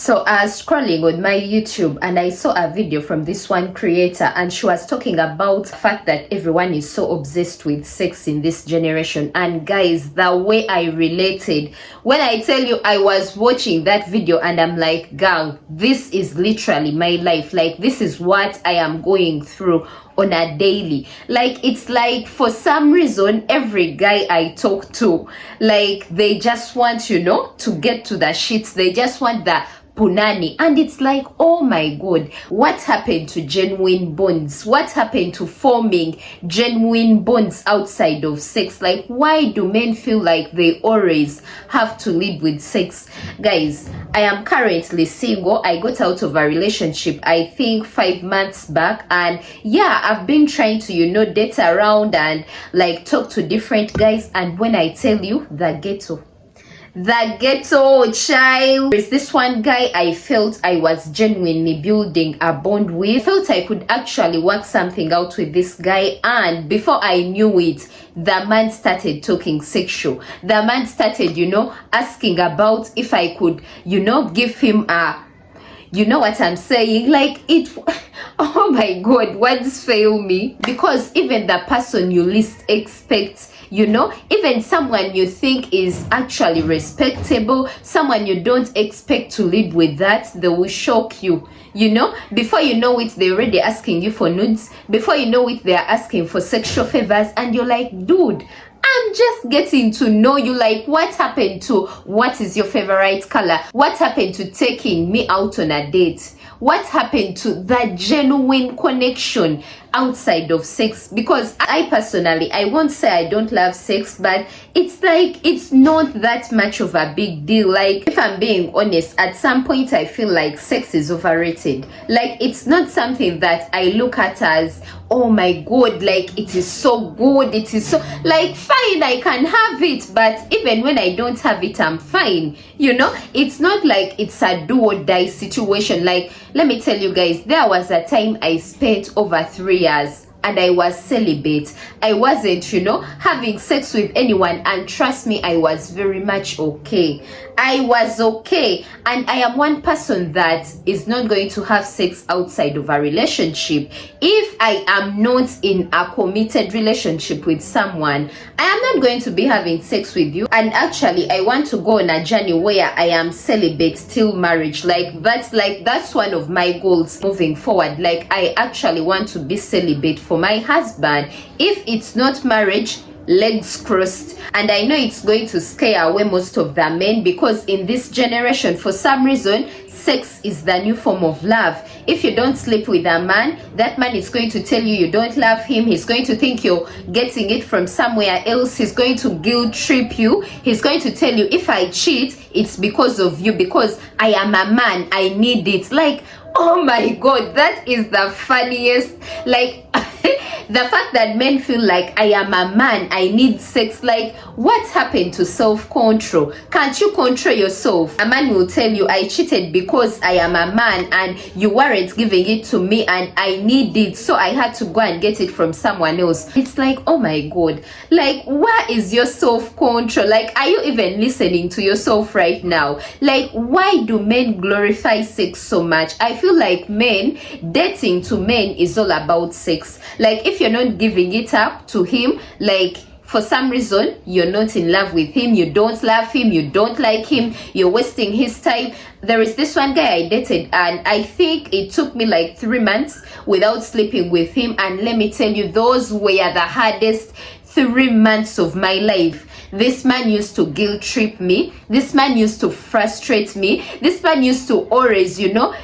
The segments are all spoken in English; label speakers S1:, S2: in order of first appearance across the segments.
S1: So I was scrolling on my YouTube and I saw a video from this one creator, and she was talking about the fact that everyone is so obsessed with sex in this generation. And guys, the way I related, when I tell you, I was watching that video and I'm like, girl, this is literally my life. Like, this is what I am going through on a daily. Like, it's like for some reason every guy I talk to, like, they just want, to get to the shits. They just want the punani, and it's like, oh my god, what happened to genuine bonds? What happened to forming genuine bonds outside of sex? Like, why do men feel like they always have to lead with sex? Guys, I am currently single. I got out of a relationship, I think 5 months back, and yeah, I've been trying to date around and like talk to different guys. And when I tell you, the ghetto child, there's this one guy I felt I was genuinely building a bond with. I felt I could actually work something out with this guy, and before I knew it, the man started talking sexual. The man started asking about if I could give him a, you know what I'm saying? Like, it, oh my god, words fail me. Because even the person you least expect, even someone you think is actually respectable, someone you don't expect to lead with that, they will shock you. Before you know it, they're already asking you for nudes. Before you know it, they're asking for sexual favors, and you're like, dude, I'm just getting to know you. Like, what happened to what is your favorite color? What happened to taking me out on a date? What happened to that genuine connection outside of sex? Because I personally, I won't say I don't love sex, but it's like, it's not that much of a big deal. Like, if I'm being honest, at some point I feel like sex is overrated. Like, it's not something that I look at as, oh my god, like, it is so good, it is so, like, fine, I can have it, but even when I don't have it, I'm fine. It's not like it's a do or die situation. Like, let me tell you guys, there was a time I spent over 3 years and I was celibate. I wasn't, having sex with anyone, and trust me, I was very much okay. I was okay, and I am one person that is not going to have sex outside of a relationship. If I am not in a committed relationship with someone, I am not going to be having sex with you. And actually, I want to go on a journey where I am celibate till marriage. That's one of my goals moving forward. Like, I actually want to be celibate for my husband. If it's not marriage, legs crossed. And I know it's going to scare away most of the men, because in this generation, for some reason, sex is the new form of love. If you don't sleep with a man, that man is going to tell you you don't love him. He's going to think you're getting it from somewhere else. He's going to guilt trip you. He's going to tell you, if I cheat, it's because of you, because I am a man, I need it. Like, oh my god, that is the funniest. Like, the fact that men feel like, I am a man, I need sex. Like, what happened to self-control? Can't you control yourself? A man will tell you, I cheated because I am a man and you weren't giving it to me and I need it, so I had to go and get it from someone else. It's like, oh my god, like, where is your self-control? Like, are you even listening to yourself right now? Like, why do men glorify sex so much? I feel like dating to men is all about sex. Like, if you're not giving it up to him, like, for some reason you're not in love with him, you don't love him, you don't like him, you're wasting his time. There is this one guy I dated, and I think it took me like 3 months without sleeping with him, and let me tell you, those were the hardest 3 months of my life. This man used to guilt trip me. This man used to frustrate me. This man used to always,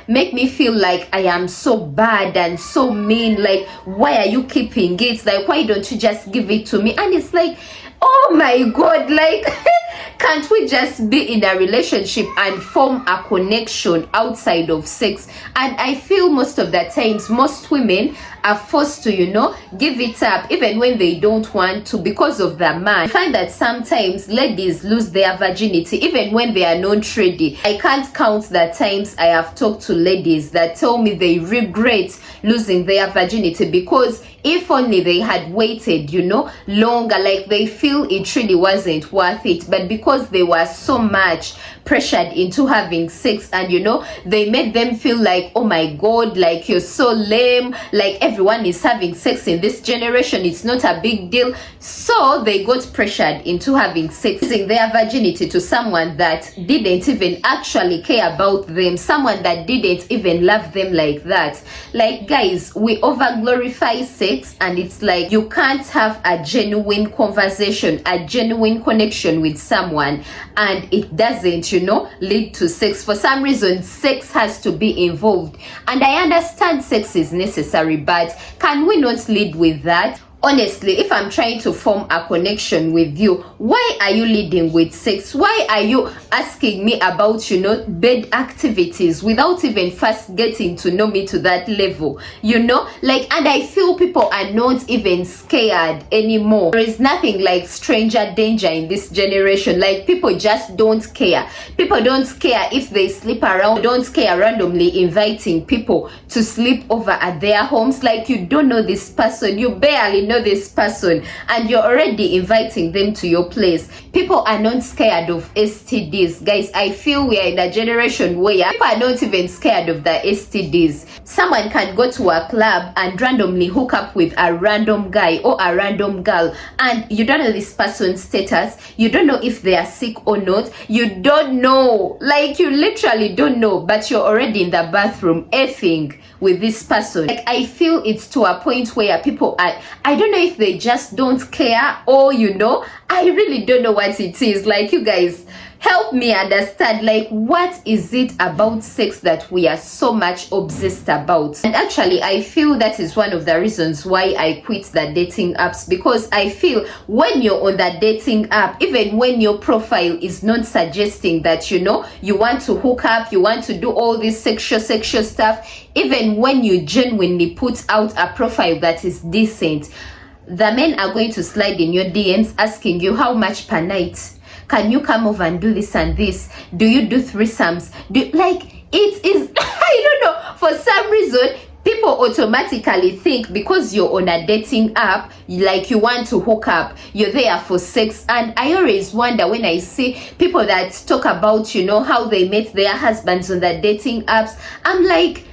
S1: make me feel like I am so bad and so mean. Like, why are you keeping it? Like, why don't you just give it to me? And it's like, oh my god, like, can't we just be in a relationship and form a connection outside of sex? And I feel most of the times, most women are forced to, give it up even when they don't want to, because of the man. I find that sometimes ladies lose their virginity even when they are not ready. I can't count the times I have talked to ladies that tell me they regret losing their virginity because if only they had waited, longer, like they feel it really wasn't worth it, but because there was so much pressured into having sex, and they made them feel like, oh my god, like you're so lame, like everyone is having sex in this generation, it's not a big deal. So they got pressured into having sex, losing their virginity to someone that didn't even actually care about them, someone that didn't even love them like that. Like, guys, we over glorify sex, and it's like you can't have a genuine conversation, a genuine connection with someone, and it doesn't lead to sex. For some reason, sex has to be involved, and I understand sex is necessary, but can we not lead with that? Honestly, if I'm trying to form a connection with you, why are you leading with sex? Why are you asking me about, bed activities without even first getting to know me to that level? Like, and I feel people are not even scared anymore. There is nothing like stranger danger in this generation. Like, people just don't care. People don't care if they sleep around, don't care randomly inviting people to sleep over at their homes. Like, you don't know this person, you barely know this person, and you're already inviting them to your place. People are not scared of STDs. Guys, I feel we are in a generation where people are not even scared of the STDs. Someone can go to a club and randomly hook up with a random guy or a random girl, and you don't know this person's status, you don't know if they are sick or not, you don't know, like, you literally don't know, but you're already in the bathroom effing with this person. Like, I feel it's to a point where people are, I don't know if they just don't care, or I really don't know what it is. Like, you guys, help me understand, like, what is it about sex that we are so much obsessed about? And actually, I feel that is one of the reasons why I quit the dating apps, because I feel when you're on the dating app, even when your profile is not suggesting that you want to hook up, you want to do all this sexual stuff, even when you genuinely put out a profile that is decent, the men are going to slide in your DMs asking you how much per night. Can you come over and do this and this? Do you do threesomes? It is, I don't know, for some reason, people automatically think because you're on a dating app, like, you want to hook up, you're there for sex. And I always wonder when I see people that talk about, how they met their husbands on the dating apps, I'm like,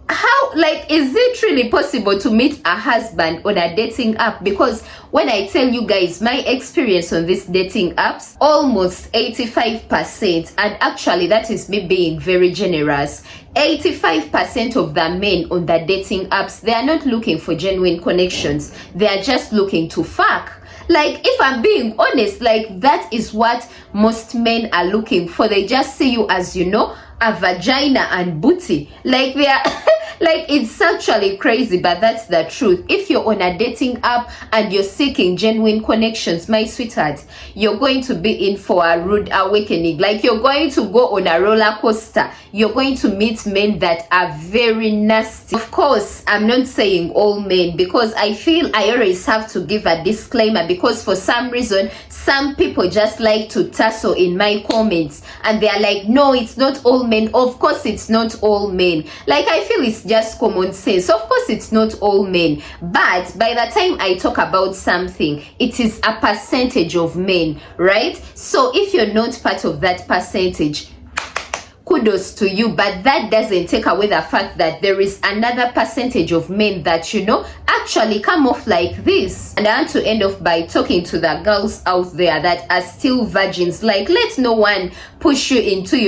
S1: how, like, is it really possible to meet a husband on a dating app? Because when I tell you guys my experience on these dating apps, almost 85%, and actually that is me being very generous, 85% of the men on the dating apps, they are not looking for genuine connections, they are just looking to fuck. Like, if I'm being honest, like, that is what most men are looking for. They just see you as, a vagina and booty. Like, they are like, it's actually crazy, but that's the truth. If you're on a dating app and you're seeking genuine connections, my sweetheart, you're going to be in for a rude awakening. Like, you're going to go on a roller coaster. You're going to meet men that are very nasty. Of course, I'm not saying all men, because I feel I always have to give a disclaimer, because for some reason, some people just like to tussle in my comments, and they're like, no, it's not all men. Of course it's not all men. Like, I feel it's just common sense. Of course it's not all men, but by the time I talk about something, it is a percentage of men, right? So if you're not part of that percentage, kudos to you, but that doesn't take away the fact that there is another percentage of men that actually come off like this. And I want to end off by talking to the girls out there that are still virgins. Like, let no one push you into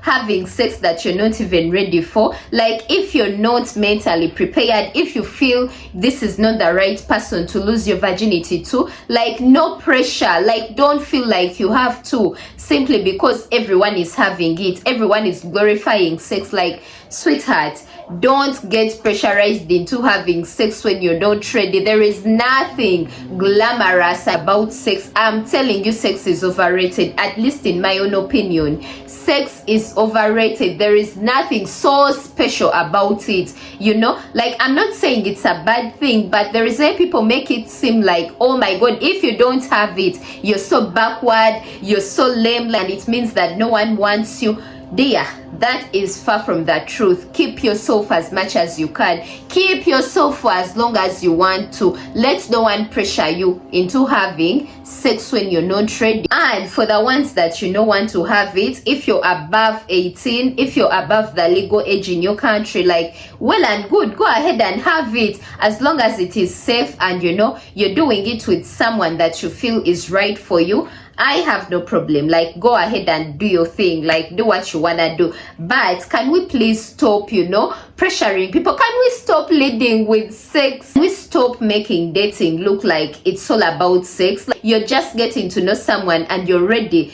S1: having sex that you're not even ready for. Like, if you're not mentally prepared, if you feel this is not the right person to lose your virginity to, like, no pressure. Like, don't feel like you have to simply because everyone is having it, everyone is glorifying sex. Like, sweetheart, don't get pressurized into having sex when you're not ready. There is nothing glamorous about sex. I'm telling you, sex is overrated, at least in my own opinion. Sex is overrated. There is nothing so special about it, like, I'm not saying it's a bad thing, but there is where people make it seem like, oh my god, if you don't have it, you're so backward, you're so lame, and it means that no one wants you. Dear, That is far from the truth. Keep yourself as much as you can. Keep yourself for as long as you want to. Let no one pressure you into having sex when you're not ready. And for the ones that you don't want to have it, if you're above 18, if you're above the legal age in your country, like, well and good, go ahead and have it, as long as it is safe and you're doing it with someone that you feel is right for you. I have no problem. Like, go ahead and do your thing. Like, do what you wanna do. But can we please stop, pressuring people? Can we stop leading with sex? Can we stop making dating look like it's all about sex? Like, you're just getting to know someone and you're ready,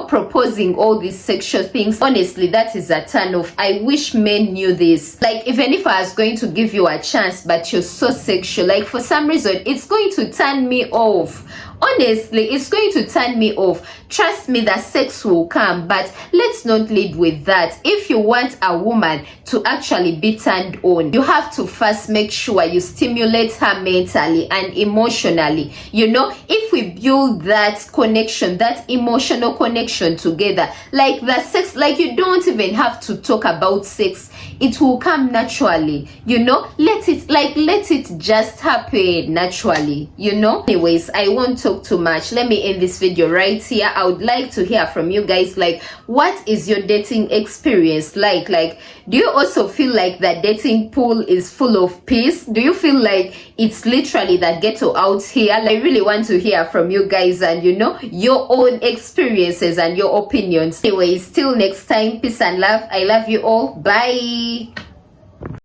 S1: proposing all these sexual things. Honestly, that is a turn off. I wish men knew this. Like, even if I was going to give you a chance, but you're so sexual, like, for some reason, it's going to turn me off. Honestly, it's going to turn me off. Trust me, the sex will come, but let's not lead with that. If you want a woman to actually be turned on, you have to first make sure you stimulate her mentally and emotionally. If we build that connection, that emotional connection together, like the sex, like, you don't even have to talk about sex. It will come naturally. Let it just happen naturally. Anyways, I won't talk too much. Let me end this video right here. I would like to hear from you guys. Like, what is your dating experience like? Like, do you also feel like the dating pool is full of peace? Do you feel like it's literally the ghetto out here? Like, I really want to hear from you guys and your own experiences and your opinions. Anyways, till next time, peace and love. I love you all. Bye.